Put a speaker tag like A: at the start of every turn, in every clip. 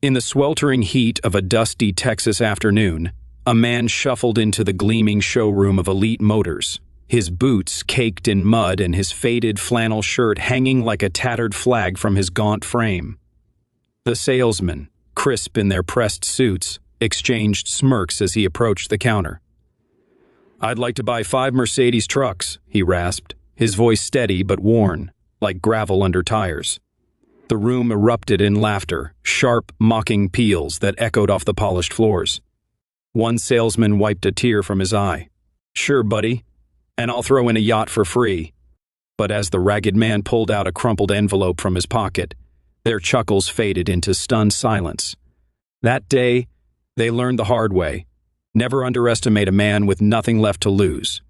A: In the sweltering heat of a dusty Texas afternoon, a man shuffled into the gleaming showroom of Elite Motors, his boots caked in mud and his faded flannel shirt hanging like a tattered flag from his gaunt frame. The salesmen, crisp in their pressed suits, exchanged smirks as he approached the counter. "I'd like to buy 5 Mercedes trucks," he rasped, his voice steady but worn, like gravel under tires. The room erupted in laughter, sharp, mocking peals that echoed off the polished floors. One salesman wiped a tear from his eye. "Sure, buddy, and I'll throw in a yacht for free." But as the ragged man pulled out a crumpled envelope from his pocket, their chuckles faded into stunned silence. That day, they learned the hard way. Never underestimate a man with nothing left to lose.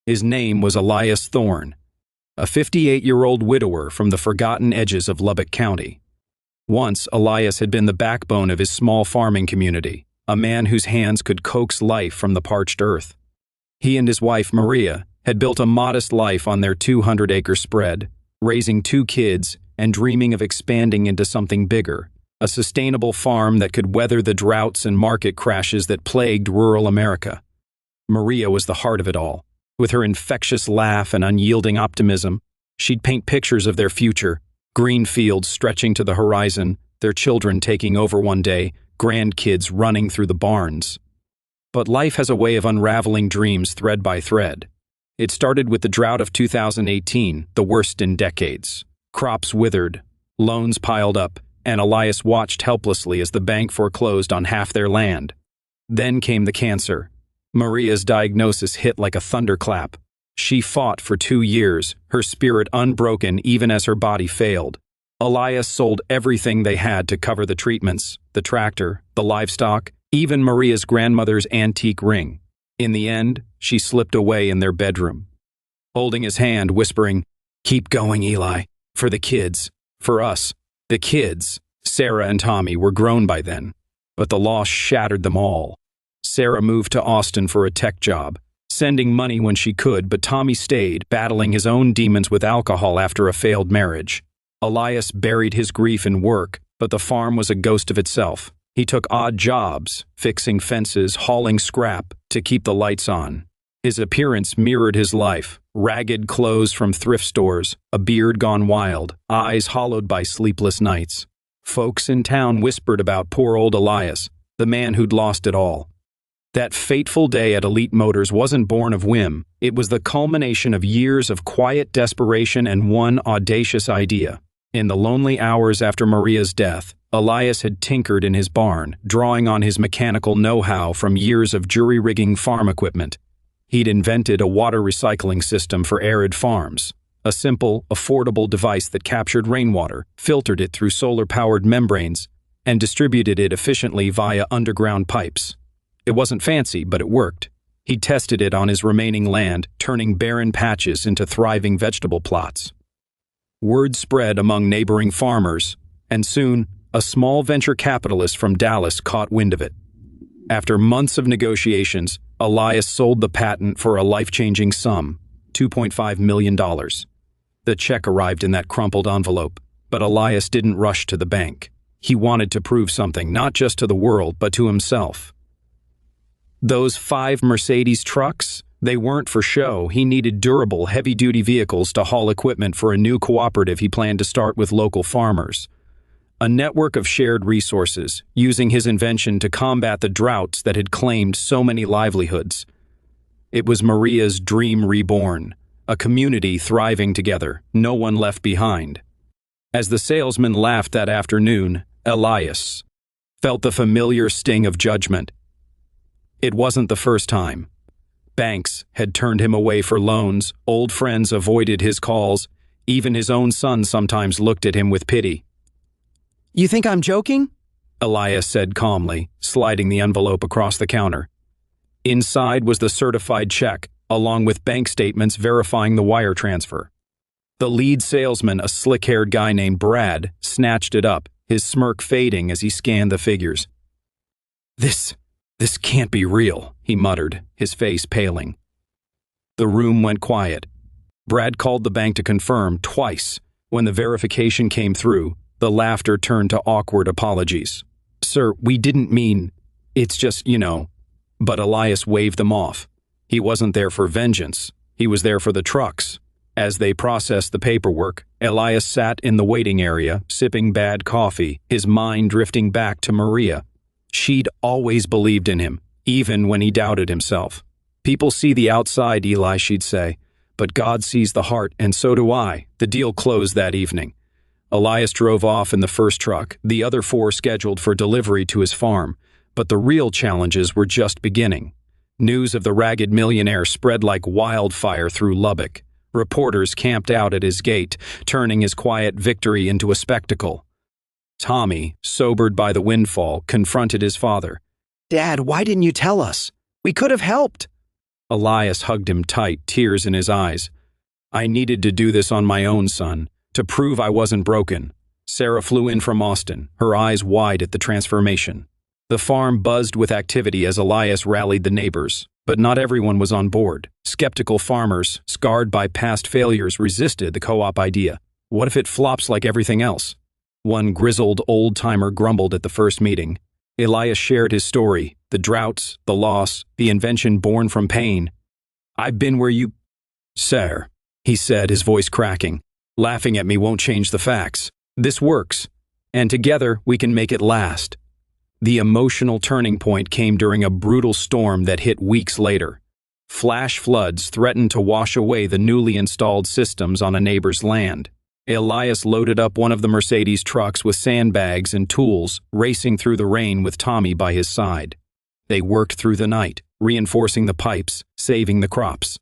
A: His name was Elias Thorne, a 58-year-old widower from the forgotten edges of Lubbock County. Once, Elias had been the backbone of his small farming community, a man whose hands could coax life from the parched earth. He and his wife, Maria, had built a modest life on their 200-acre spread, raising 2 kids and dreaming of expanding into something bigger, a sustainable farm that could weather the droughts and market crashes that plagued rural America. Maria was the heart of it all. With her infectious laugh and unyielding optimism, she'd paint pictures of their future, green fields stretching to the horizon, their children taking over one day, grandkids running through the barns. But life has a way of unraveling dreams thread by thread. It started with the drought of 2018, the worst in decades. Crops withered, loans piled up, and Elias watched helplessly as the bank foreclosed on half their land. Then came the cancer. Maria's diagnosis hit like a thunderclap. She fought for 2 years, her spirit unbroken even as her body failed. Elias sold everything they had to cover the treatments, the tractor, the livestock, even Maria's grandmother's antique ring. In the end, she slipped away in their bedroom, holding his hand, whispering, "Keep going, Eli, for the kids, for us." The kids, Sarah and Tommy, were grown by then, but the loss shattered them all. Sarah moved to Austin for a tech job, sending money when she could, but Tommy stayed, battling his own demons with alcohol after a failed marriage. Elias buried his grief in work, but the farm was a ghost of itself. He took odd jobs, fixing fences, hauling scrap, to keep the lights on. His appearance mirrored his life, ragged clothes from thrift stores, a beard gone wild, eyes hollowed by sleepless nights. Folks in town whispered about poor old Elias, the man who'd lost it all. That fateful day at Elite Motors wasn't born of whim. It was the culmination of years of quiet desperation and one audacious idea. In the lonely hours after Maria's death, Elias had tinkered in his barn, drawing on his mechanical know-how from years of jury-rigging farm equipment. He'd invented a water recycling system for arid farms, a simple, affordable device that captured rainwater, filtered it through solar-powered membranes, and distributed it efficiently via underground pipes. It wasn't fancy, but it worked. He tested it on his remaining land, turning barren patches into thriving vegetable plots. Word spread among neighboring farmers, and soon, a small venture capitalist from Dallas caught wind of it. After months of negotiations, Elias sold the patent for a life-changing sum, $2.5 million. The check arrived in that crumpled envelope, but Elias didn't rush to the bank. He wanted to prove something, not just to the world, but to himself. Those 5 Mercedes trucks, they weren't for show. He needed durable, heavy-duty vehicles to haul equipment for a new cooperative he planned to start with local farmers. A network of shared resources, using his invention to combat the droughts that had claimed so many livelihoods. It was Maria's dream reborn, a community thriving together, no one left behind. As the salesman laughed that afternoon, Elias felt the familiar sting of judgment. It wasn't the first time. Banks had turned him away for loans, old friends avoided his calls, even his own son sometimes looked at him with pity.
B: "You think I'm joking?"
A: Elias said calmly, sliding the envelope across the counter. Inside was the certified check, along with bank statements verifying the wire transfer. The lead salesman, a slick-haired guy named Brad, snatched it up, his smirk fading as he scanned the figures. This can't be real," he muttered, his face paling. The room went quiet. Brad called the bank to confirm twice. When the verification came through, the laughter turned to awkward apologies. "Sir, we didn't mean, it's just, But Elias waved them off. He wasn't there for vengeance. He was there for the trucks. As they processed the paperwork, Elias sat in the waiting area, sipping bad coffee, his mind drifting back to Maria. She'd always believed in him, even when he doubted himself. "People see the outside, Eli," she'd say, "but God sees the heart, and so do I." The deal closed that evening. Elias drove off in the first truck, the other 4 scheduled for delivery to his farm. But the real challenges were just beginning. News of the ragged millionaire spread like wildfire through Lubbock. Reporters camped out at his gate, turning his quiet victory into a spectacle. Tommy, sobered by the windfall, confronted his father.
B: Dad, why didn't you tell us? We could have helped.
A: Elias hugged him tight, tears in his eyes. "I needed to do this on my own, son, to prove I wasn't broken." Sarah flew in from Austin, her eyes wide at the transformation. The farm buzzed with activity as Elias rallied the neighbors, but not everyone was on board. Skeptical farmers, scarred by past failures, resisted the co-op idea. What if it flops like everything else? One grizzled old-timer grumbled at the first meeting. Elias shared his story, the droughts, the loss, the invention born from pain. "I've been where you—" "Sir," he said, his voice cracking, "laughing at me won't change the facts. This works, and together we can make it last." The emotional turning point came during a brutal storm that hit weeks later. Flash floods threatened to wash away the newly installed systems on a neighbor's land. Elias loaded up one of the Mercedes trucks with sandbags and tools, racing through the rain with Tommy by his side. They worked through the night, reinforcing the pipes, saving the crops.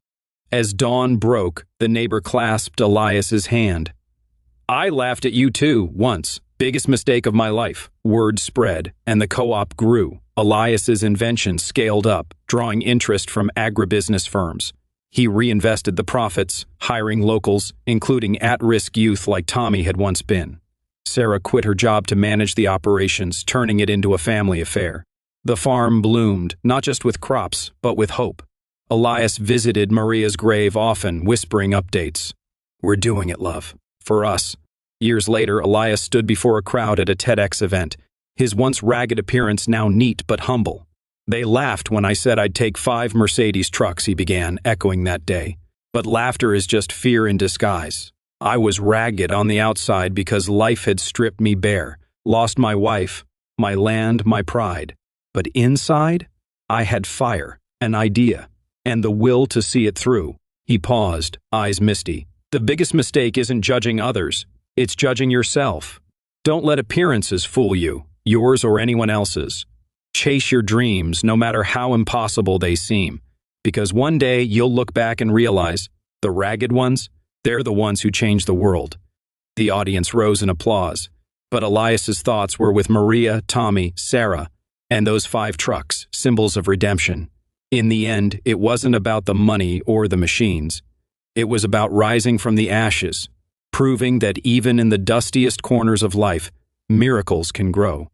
A: As dawn broke, the neighbor clasped Elias's hand. "I laughed at you too, once. Biggest mistake of my life." Word spread, and the co-op grew. Elias's invention scaled up, drawing interest from agribusiness firms. He reinvested the profits, hiring locals, including at-risk youth like Tommy had once been. Sarah quit her job to manage the operations, turning it into a family affair. The farm bloomed, not just with crops, but with hope. Elias visited Maria's grave often, whispering updates. "We're doing it, love. For us." Years later, Elias stood before a crowd at a TEDx event, his once ragged appearance now neat but humble. "They laughed when I said I'd take 5 Mercedes trucks," he began, echoing that day. "But laughter is just fear in disguise. I was ragged on the outside because life had stripped me bare, lost my wife, my land, my pride. But inside, I had fire, an idea, and the will to see it through." He paused, eyes misty. "The biggest mistake isn't judging others. It's judging yourself. Don't let appearances fool you, yours or anyone else's. Chase your dreams, no matter how impossible they seem, because one day you'll look back and realize, the ragged ones, they're the ones who changed the world." The audience rose in applause, but Elias's thoughts were with Maria, Tommy, Sarah, and those 5 trucks, symbols of redemption. In the end, it wasn't about the money or the machines. It was about rising from the ashes, proving that even in the dustiest corners of life, miracles can grow.